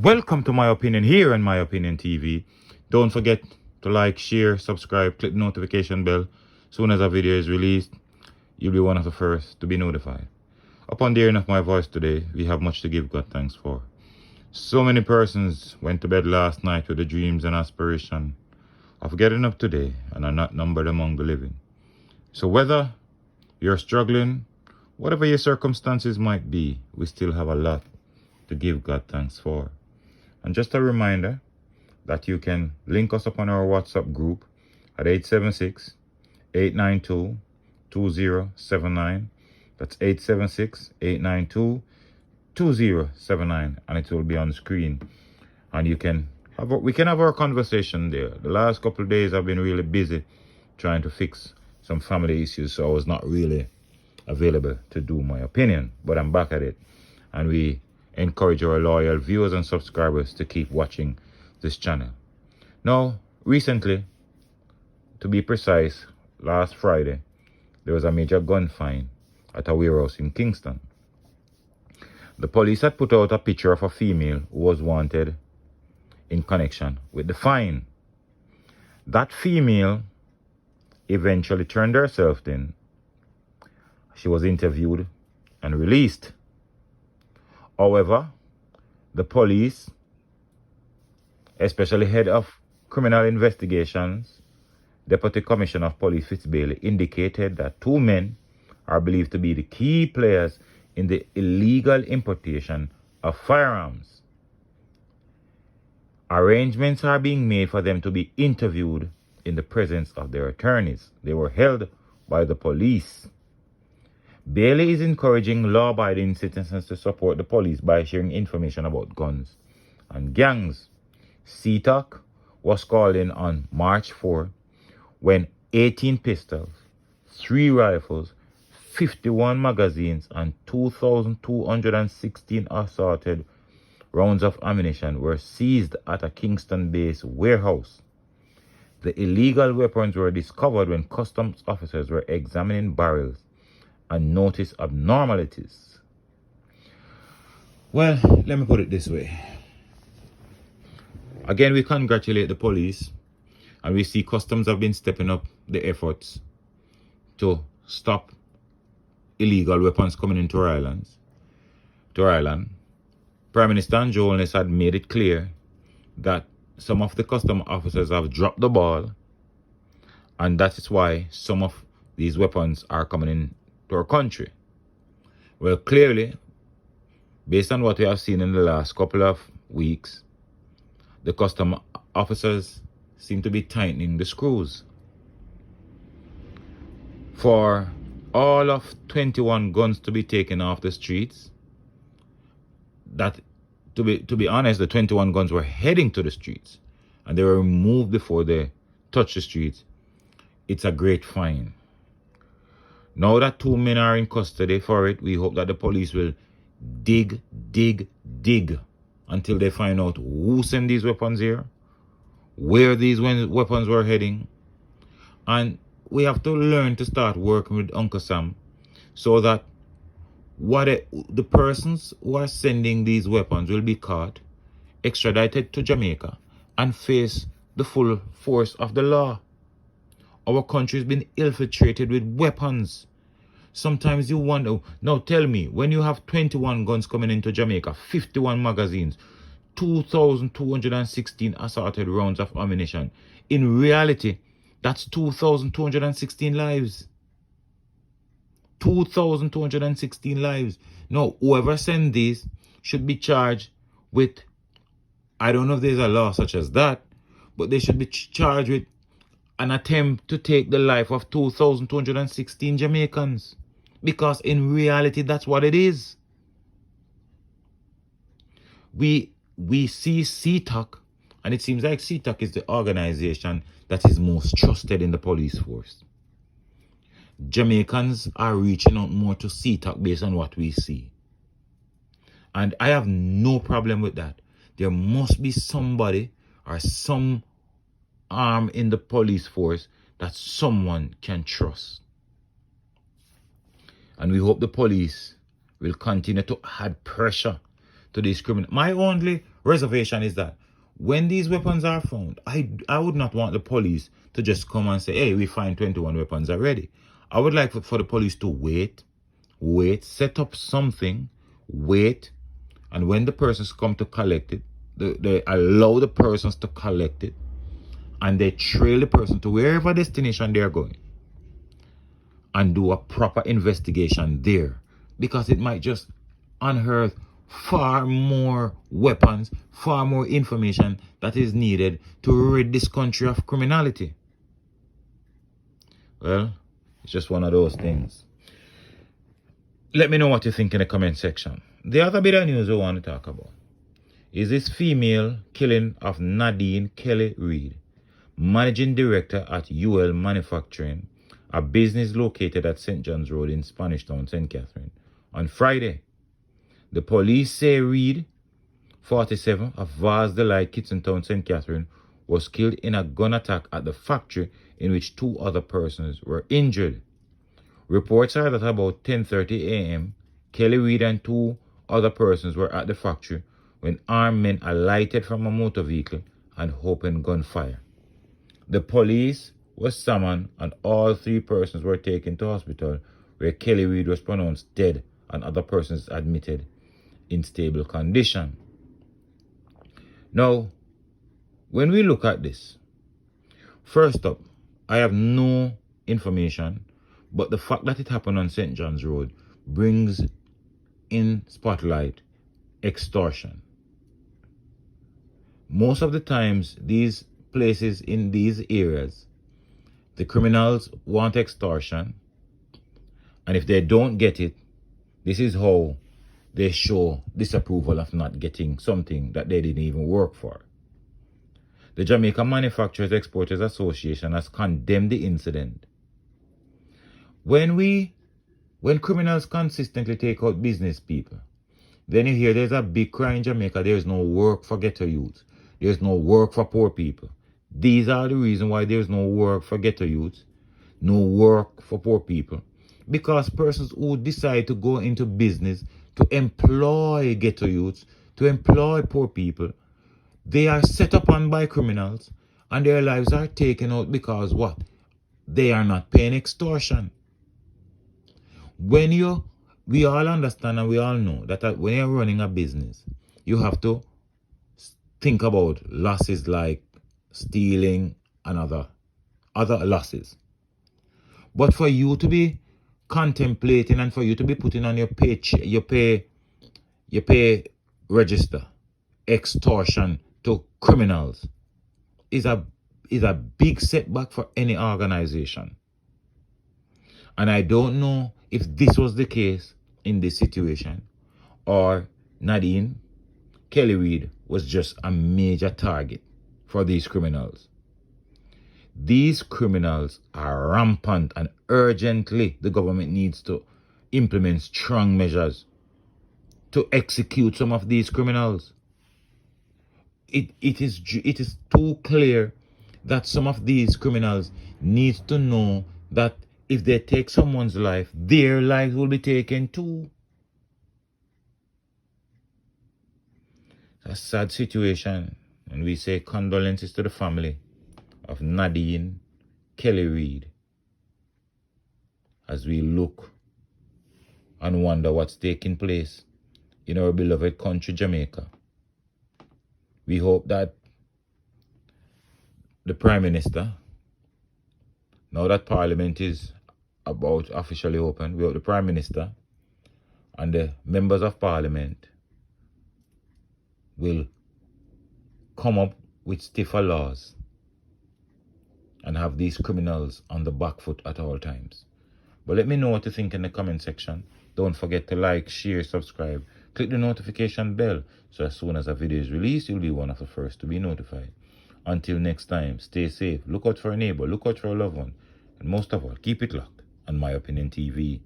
Welcome to My Opinion here on My Opinion TV. Don't forget to like, share, subscribe, click the notification bell. Soon as a video is released, you'll be one of the first to be notified. Upon the hearing of my voice today, we have much to give God thanks for. So many persons went to bed last night with the dreams and aspiration of getting up today and are not numbered among the living. So whether you're struggling, whatever your circumstances might be, we still have a lot to give God thanks for. And just a reminder that you can link us up on our WhatsApp group at 876-892-2079. That's 876-892-2079, and it will be on screen. And we can have our conversation there. The last couple of days I've been really busy trying to fix some family issues, so I was not really available to do my opinion, but I'm back at it. And we encourage our loyal viewers and subscribers to keep watching this channel. Now, recently, to be precise, last Friday, there was a major gun find at a warehouse in Kingston. The police had put out a picture of a female who was wanted in connection with the find. That female eventually turned herself in. She was interviewed and released. However, the police, especially head of criminal investigations, Deputy Commissioner of Police Fitzbailey, indicated that two men are believed to be the key players in the illegal importation of firearms. Arrangements are being made for them to be interviewed in the presence of their attorneys. They were held by the police. Bailey is encouraging law-abiding citizens to support the police by sharing information about guns and gangs. CTOC was called in on March 4 when 18 pistols, 3 rifles, 51 magazines, and 2,216 assorted rounds of ammunition were seized at a Kingston-based warehouse. The illegal weapons were discovered when customs officers were examining barrels and noticed abnormalities. Well, let me put it this way. Again, we congratulate the police, and we see customs have been stepping up the efforts to stop illegal weapons coming into our islands. Prime Minister Joe Holness had made it clear that some of the custom officers have dropped the ball, and that is why some of these weapons are coming in to our country. Well, clearly, based on what we have seen in the last couple of weeks, the custom officers seem to be tightening the screws. For all of 21 guns to be taken off the streets, that to be honest, the 21 guns were heading to the streets and they were removed before they touched the streets. It's a great find. Now that 2 men are in custody for it, we hope that the police will dig until they find out who sent these weapons here, where these weapons were heading. And we have to learn to start working with Uncle Sam so that the persons who are sending these weapons will be caught, extradited to Jamaica, and face the full force of the law. Our country has been infiltrated with weapons. Sometimes you wonder, now tell me, when you have 21 guns coming into Jamaica, 51 magazines, 2,216 assorted rounds of ammunition, in reality, that's 2,216 lives. 2,216 lives. Now, whoever sent these should be charged with, I don't know if there's a law such as that, but they should be charged with an attempt to take the life of 2,216 Jamaicans. Because in reality, that's what it is. We see CTOC, and it seems like CTOC is the organization that is most trusted in the police force. Jamaicans are reaching out more to CTOC based on what we see. And I have no problem with that. There must be somebody or some arm in the police force that someone can trust. And we hope the police will continue to add pressure to these criminals. My only reservation is that when these weapons are found, I would not want the police to just come and say, hey, we find 21 weapons already. I would like for the police to wait, set up something, wait, and when the persons come to collect it, they allow the persons to collect it, and they trail the person to wherever destination they're going and do a proper investigation there, because it might just unearth far more weapons, far more information that is needed to rid this country of criminality. Well, it's just one of those things. Let me know what you think in the comment section. The other bit of news I want to talk about is this female killing of Nadine Kelly Reid, managing director at UL Manufacturing, a business located at St. John's Road in Spanish Town, St. Catherine, on Friday. The police say Reid, 47, of Vars Delight, Kingston Town, St. Catherine, was killed in a gun attack at the factory in which 2 other persons were injured. Reports are that about 10:30 a.m., Kelly Reid and 2 other persons were at the factory when armed men alighted from a motor vehicle and opened gunfire. The police was summoned and all 3 persons were taken to hospital, where Kelly Reid was pronounced dead and other persons admitted in stable condition. Now, when we look at this, first up, I have no information, but the fact that it happened on St. John's Road brings in spotlight extortion. Most of the times, these places in these areas, the criminals want extortion, and if they don't get it, this is how they show disapproval of not getting something that they didn't even work for. The Jamaica Manufacturers Exporters Association has condemned the incident. When criminals consistently take out business people, then you hear there's a big cry in Jamaica, there's no work for ghetto youth, there's no work for poor people. These are the reasons why there's no work for ghetto youth, no work for poor people. Because persons who decide to go into business to employ ghetto youths, to employ poor people, they are set upon by criminals and their lives are taken out because what? They are not paying extortion. We all understand and we all know that when you're running a business, you have to think about losses like stealing and other losses. But for you to be contemplating and for you to be putting on your pay register extortion to criminals is a big setback for any organization. And I don't know if this was the case in this situation or Nadine Kelly Reid was just a major target for these criminals. These criminals are rampant and urgently the government needs to implement strong measures to execute some of these criminals. It is too clear that some of these criminals need to know that if they take someone's life, their lives will be taken too. It's a sad situation, and we say condolences to the family of Nadine Kelly Reid as we look and wonder what's taking place in our beloved country, Jamaica. We hope that the Prime Minister, now that Parliament is about officially open, we hope the Prime Minister and the members of Parliament will come up with stiffer laws and have these criminals on the back foot at all times. But let me know what you think in the comment section. Don't forget to like, share, subscribe. Click the notification bell so as soon as a video is released, you'll be one of the first to be notified. Until next time, stay safe. Look out for a neighbor. Look out for a loved one. And most of all, keep it locked on My Opinion TV.